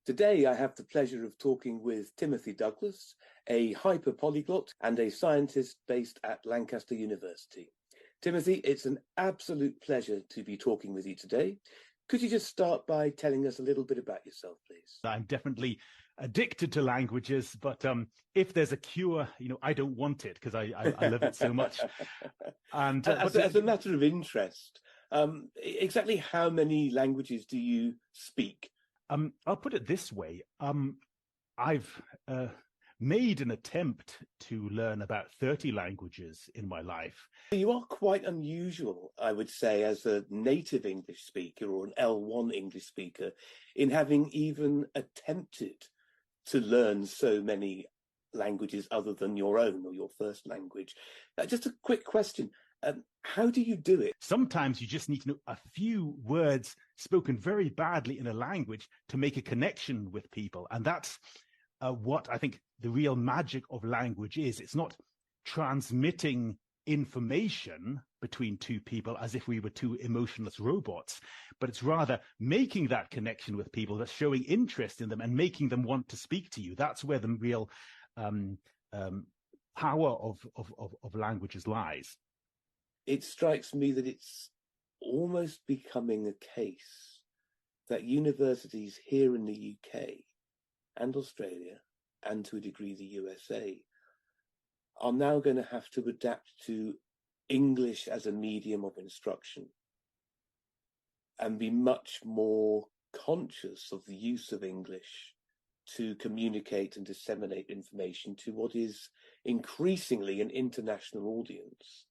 Today, I have the pleasure of talking with Timothy Douglas, a hyper-polyglot and a scientist based at Lancaster University. Timothy, it's an absolute pleasure to be talking with you today. Could you just start by telling us a little bit about yourself, please? I'm definitely addicted to languages, but if there's a cure, I don't want it because I love it so much. And as a matter of interest, exactly how many languages do you speak? I'll put it this way. I've made an attempt to learn about 30 languages in my life. You are quite unusual, I would say, as a native English speaker or an L1 English speaker in having even attempted to learn so many languages other than your own or your first language. Just a quick question. How do you do it? Sometimes you just need to know a few words spoken very badly in a language to make a connection with people. And that's what I think the real magic of language is. It's not transmitting information between two people as if we were two emotionless robots, but it's rather making that connection with people, that's showing interest in them and making them want to speak to you. That's where the real power of languages lies. It strikes me that it's almost becoming a case that universities here in the UK and Australia, and to a degree the USA, are now going to have to adapt to English as a medium of instruction and be much more conscious of the use of English to communicate and disseminate information to what is increasingly an international audience.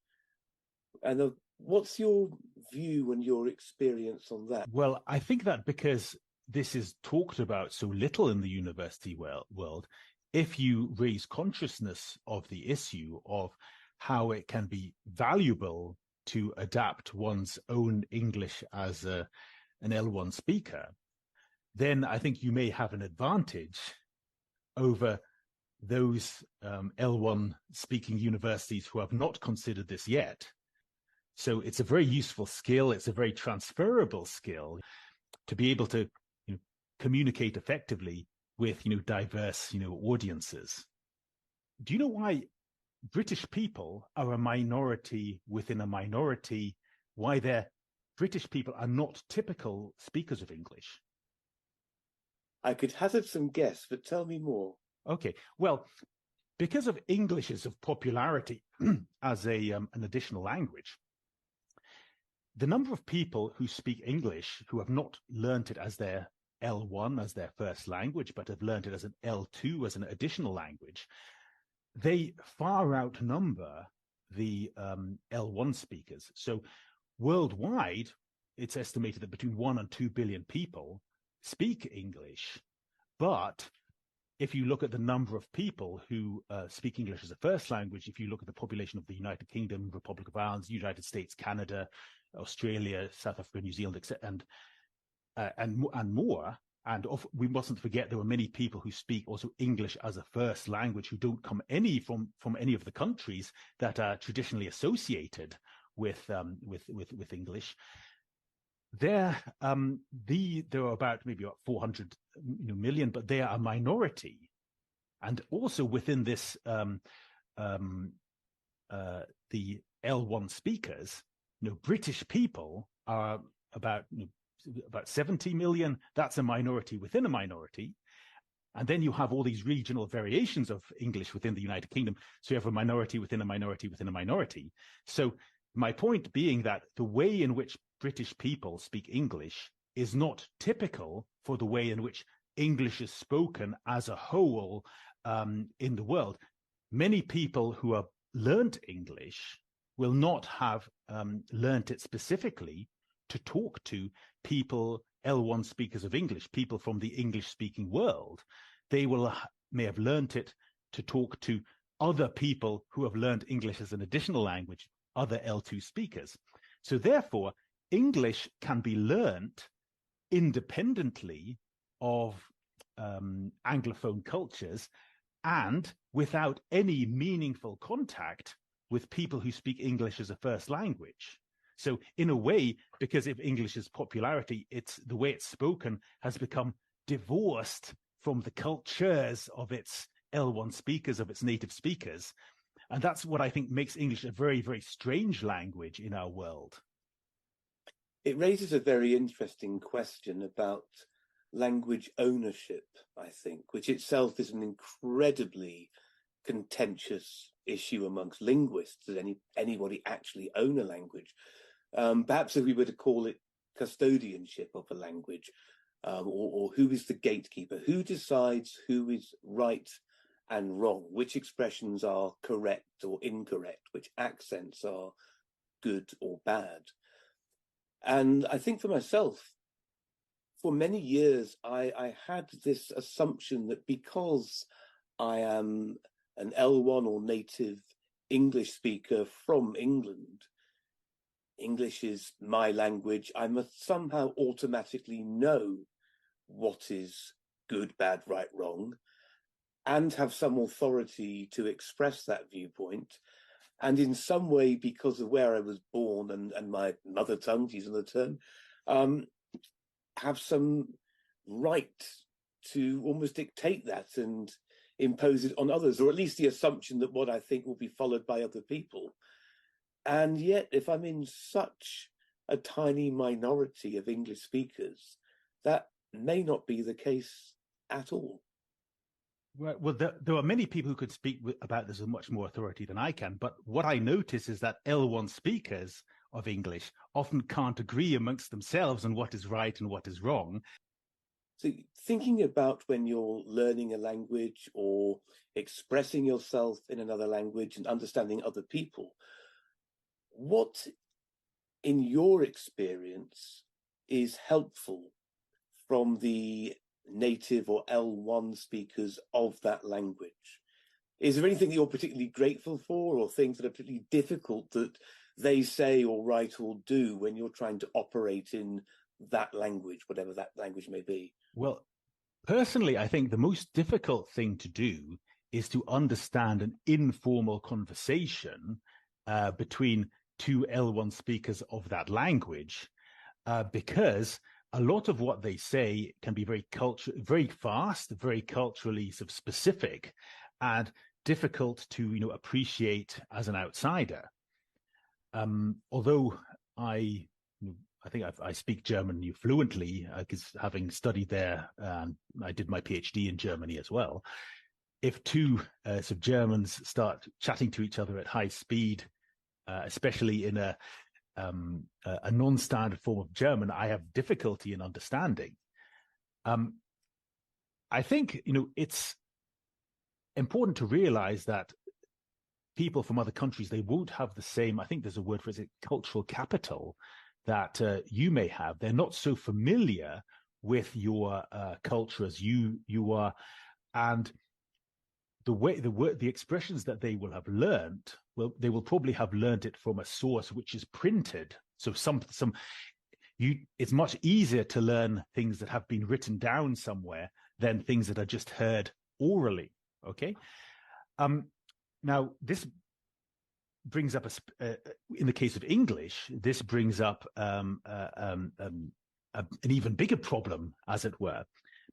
And what's your view and your experience on that? Well, I think that because this is talked about so little in the university world, if you raise consciousness of the issue of how it can be valuable to adapt one's own English as an L1 speaker, then I think you may have an advantage over those L1 speaking universities who have not considered this yet. So it's a very useful skill. It's a very transferable skill to be able to communicate effectively with diverse audiences. Do you know why British people are a minority within a minority? Why British people are not typical speakers of English? I could hazard some guess, but tell me more. Okay, well, because of English's of popularity as an additional language, the number of people who speak English who have not learnt it as their L1, as their first language, but have learnt it as an L2, as an additional language, they far outnumber the L1 speakers. So worldwide, it's estimated that between 1 and 2 billion people speak English. But if you look at the number of people who speak English as a first language, if you look at the population of the United Kingdom, Republic of Ireland, United States, Canada, Australia, South Africa, New Zealand, etc., and more. And we mustn't forget there were many people who speak also English as a first language who don't come from any of the countries that are traditionally associated with English. There are about maybe 400 million, but they are a minority. And also within this, the L1 speakers, British people are about 70 million. That's a minority within a minority. And then you have all these regional variations of English within the United Kingdom. So you have a minority within a minority within a minority. So my point being that the way in which British people speak English is not typical for the way in which English is spoken as a whole in the world. Many people who have learnt English will not have learnt it specifically to talk to people, L1 speakers of English, people from the English-speaking world. They may have learnt it to talk to other people who have learned English as an additional language, other L2 speakers. So therefore, English can be learnt independently of Anglophone cultures and without any meaningful contact with people who speak English as a first language. So in a way, because of English's popularity, the way it's spoken has become divorced from the cultures of its L1 speakers, of its native speakers. And that's what I think makes English a very, very strange language in our world. It raises a very interesting question about language ownership, I think, which itself is an incredibly contentious issue amongst linguists. Does anybody actually own a language? Perhaps if we were to call it custodianship of a language, or who is the gatekeeper? Who decides who is right and wrong? Which expressions are correct or incorrect? Which accents are good or bad? And I think for myself, for many years, I had this assumption that because I am an L1 or native English speaker from England, English is my language, I must somehow automatically know what is good, bad, right, wrong, and have some authority to express that viewpoint. And in some way, because of where I was born and my mother tongue, to use the term, have some right to almost dictate that and impose it on others, or at least the assumption that what I think will be followed by other people. And yet, if I'm in such a tiny minority of English speakers, that may not be the case at all. Right. Well, there are many people who could speak about this with much more authority than I can. But what I notice is that L1 speakers of English often can't agree amongst themselves on what is right and what is wrong. So thinking about when you're learning a language or expressing yourself in another language and understanding other people, what, in your experience, is helpful from the native or L1 speakers of that language? Is there anything that you're particularly grateful for, or things that are particularly difficult that they say or write or do when you're trying to operate in that language, whatever that language may be? Well, personally, I think the most difficult thing to do is to understand an informal conversation between two L1 speakers of that language, because a lot of what they say can be very fast, very culturally sort of specific, and difficult to appreciate as an outsider. Although I think I speak German fluently, because having studied there, I did my PhD in Germany as well. If two Germans start chatting to each other at high speed, especially in a non-standard form of German, I have difficulty in understanding. I think, it's important to realize that people from other countries, they won't have the same, I think there's a word for it, cultural capital that you may have. They're not so familiar with your culture as you are. And the expressions that they will have learned, well, they will probably have learned it from a source which is printed. So it's much easier to learn things that have been written down somewhere than things that are just heard orally. Okay. Now this brings up in the case of English, this brings up an even bigger problem, as it were,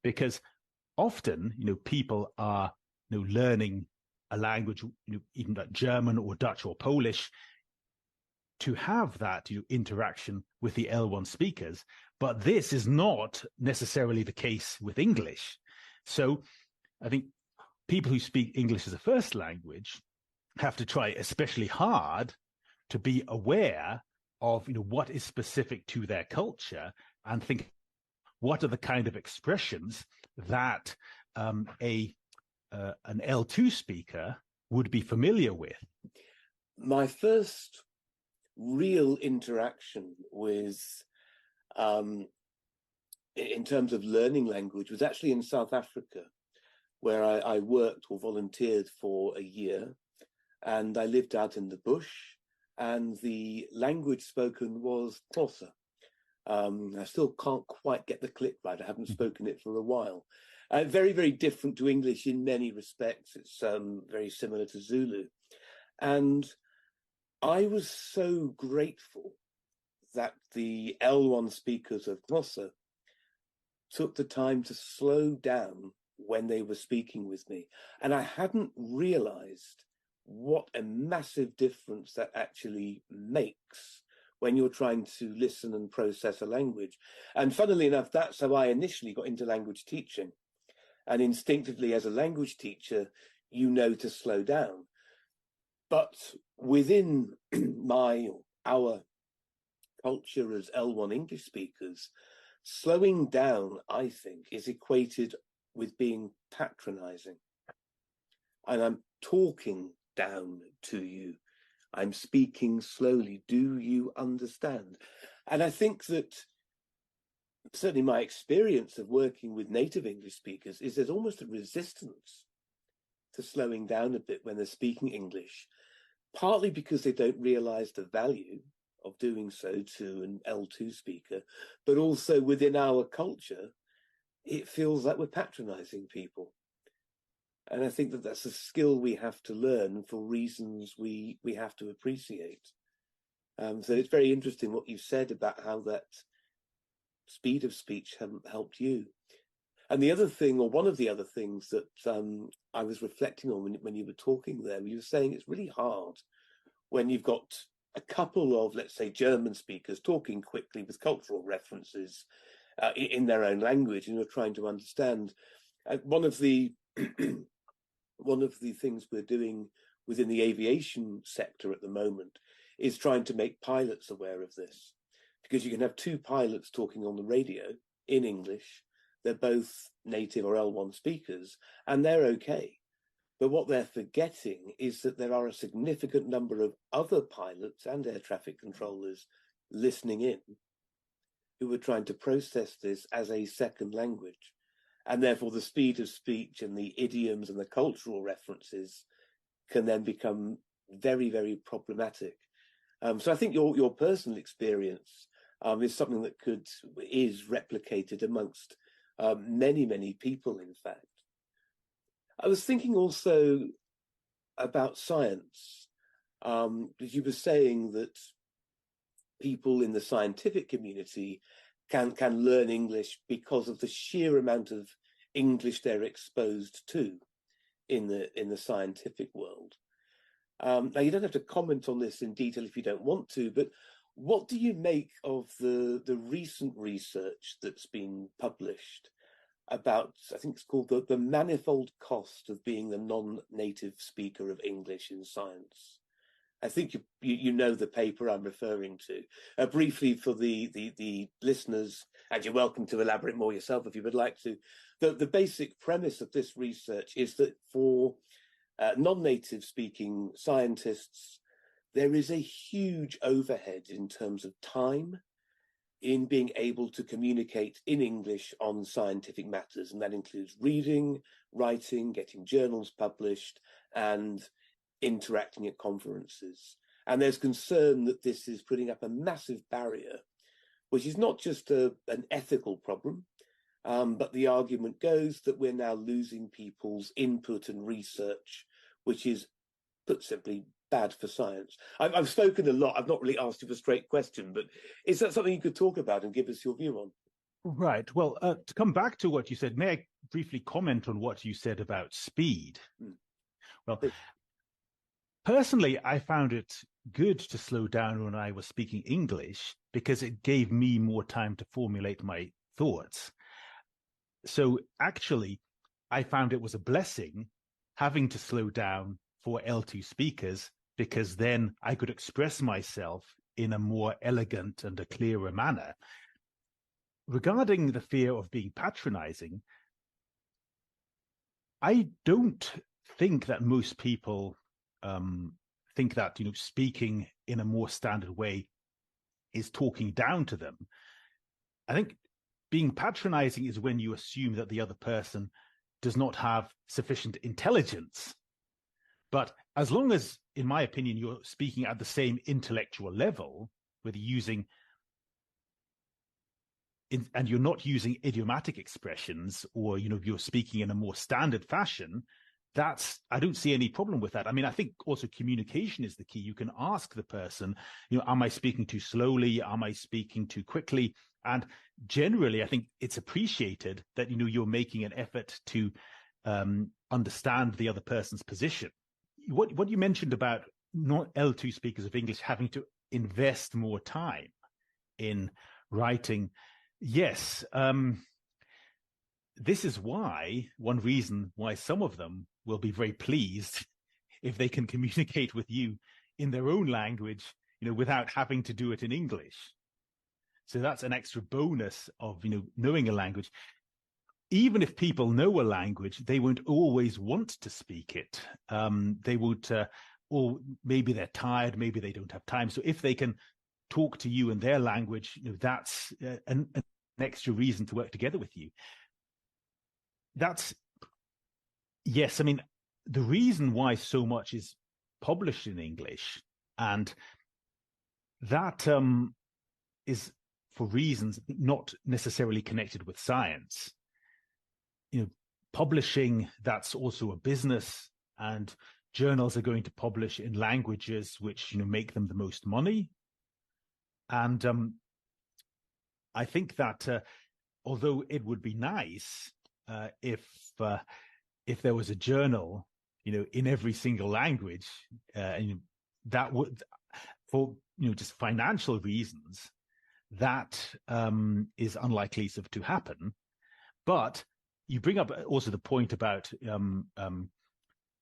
because often people are learning a language, even like German or Dutch or Polish, to have that interaction with the L1 speakers. But this is not necessarily the case with English. So I think people who speak English as a first language have to try especially hard to be aware of what is specific to their culture, and think what are the kind of expressions that an L2 speaker would be familiar with. My first real interaction with, in terms of learning language, was actually in South Africa, where I worked or volunteered for a year, and I lived out in the bush, and the language spoken was 𝘱𝗲𝗄. I still can't quite get the click right. I haven't spoken it for a while. Very, very different to English in many respects. It's very similar to Zulu. And I was so grateful that the L1 speakers of 𝘱𝗲𝗄 took the time to slow down when they were speaking with me. And I hadn't realized what a massive difference that actually makes when you're trying to listen and process a language. And funnily enough, that's how I initially got into language teaching. And instinctively, as a language teacher, you know to slow down. But within our culture as L1 English speakers, slowing down, I think, is equated with being patronizing. And I'm talking down to you. I'm speaking slowly. Do you understand? And I think that certainly my experience of working with native English speakers is there's almost a resistance to slowing down a bit when they're speaking English, partly because they don't realize the value of doing so to an L2 speaker, but also within our culture, it feels like we're patronizing people. And I think that that's a skill we have to learn for reasons we have to appreciate. So it's very interesting what you've said about how that speed of speech helped you. And the other thing, or one of the other things that I was reflecting on when you were talking there, you were saying it's really hard when you've got a couple of, let's say, German speakers talking quickly with cultural references in their own language, and you're trying to understand. One of the things we're doing within the aviation sector at the moment is trying to make pilots aware of this, because you can have two pilots talking on the radio in English. They're both native or L1 speakers, and they're okay. But what they're forgetting is that there are a significant number of other pilots and air traffic controllers listening in who are trying to process this as a second language. And therefore the speed of speech and the idioms and the cultural references can then become very, very problematic. So I think your personal experience is something that is replicated amongst many, many people, in fact. I was thinking also about science, because you were saying that people in the scientific community can learn English because of the sheer amount of English they're exposed to in the scientific world. Now, you don't have to comment on this in detail if you don't want to, but what do you make of the recent research that's been published about, I think it's called the manifold cost of being the non-native speaker of English in science? I think you know the paper I'm referring to. Briefly for the listeners, and you're welcome to elaborate more yourself if you would like to. The basic premise of this research is that for non-native speaking scientists, there is a huge overhead in terms of time in being able to communicate in English on scientific matters. And that includes reading, writing, getting journals published, and interacting at conferences. And there's concern that this is putting up a massive barrier, which is not just an ethical problem, but the argument goes that we're now losing people's input and research, which is, put simply, bad for science. I've spoken a lot. I've not really asked you a straight question, but is that something you could talk about and give us your view on? Right. Well, to come back to what you said, may I briefly comment on what you said about speed? Well, personally, I found it good to slow down when I was speaking English because it gave me more time to formulate my thoughts. So actually, I found it was a blessing having to slow down for L2 speakers, because then I could express myself in a more elegant and a clearer manner. Regarding the fear of being patronizing, I don't think that most people think that, speaking in a more standard way is talking down to them. I think being patronizing is when you assume that the other person does not have sufficient intelligence. But as long as, in my opinion, you're speaking at the same intellectual level, whether using, and you're not using idiomatic expressions, or, you're speaking in a more standard fashion, I don't see any problem with that. I mean, I think also communication is the key. You can ask the person, am I speaking too slowly? Am I speaking too quickly? And generally, I think it's appreciated that, you're making an effort to understand the other person's position. What you mentioned about not L2 speakers of English having to invest more time in writing, yes, this is one reason why some of them will be very pleased if they can communicate with you in their own language, without having to do it in English. So that's an extra bonus of, knowing a language. Even if people know a language, they won't always want to speak it. They would, or maybe they're tired, maybe they don't have time. So if they can talk to you in their language, that's an extra reason to work together with you. Yes, I mean, the reason why so much is published in English, and that is for reasons not necessarily connected with science. Publishing, that's also a business, and journals are going to publish in languages which, make them the most money. And I think that although it would be nice if there was a journal, in every single language, that would, for just financial reasons, that is unlikely to happen. But you bring up also the point about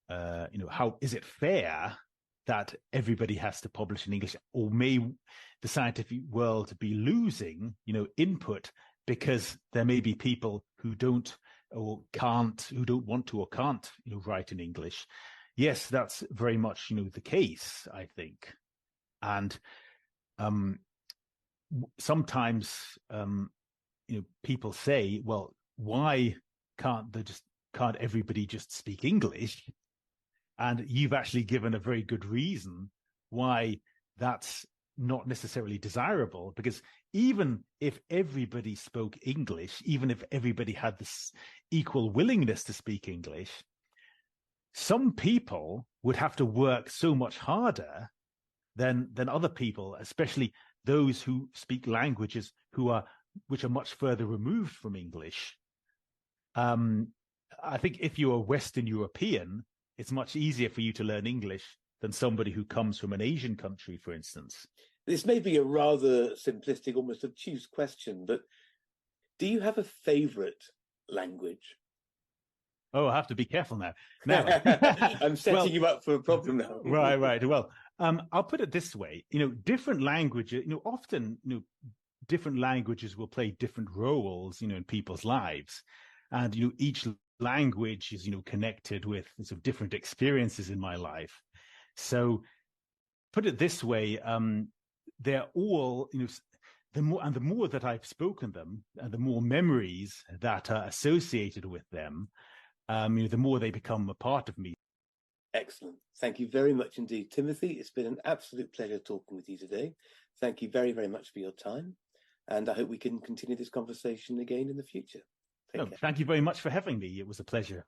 how is it fair that everybody has to publish in English, or may the scientific world be losing input because there may be people who don't or can't, who don't want to or can't write in English. Yes, that's very much the case, I think. And sometimes people say, well, why can't everybody just speak English? And you've actually given a very good reason why that's not necessarily desirable, because even if everybody spoke English, even if everybody had this equal willingness to speak English, some people would have to work so much harder than other people, especially those who speak languages which are much further removed from English. I think if you're a Western European, it's much easier for you to learn English than somebody who comes from an Asian country, for instance. This may be a rather simplistic, almost obtuse question, but do you have a favorite language? Oh, I have to be careful now. I'm setting you up for a problem now. Right. Well, I'll put it this way. Different languages, often, different languages will play different roles, in people's lives. And, each language is, connected with sort of different experiences in my life. So put it this way, they're all, the more that I've spoken them, and the more memories that are associated with them, the more they become a part of me. Excellent. Thank you very much indeed, Timothy. It's been an absolute pleasure talking with you today. Thank you very, very much for your time. And I hope we can continue this conversation again in the future. Thank you very much for having me. It was a pleasure.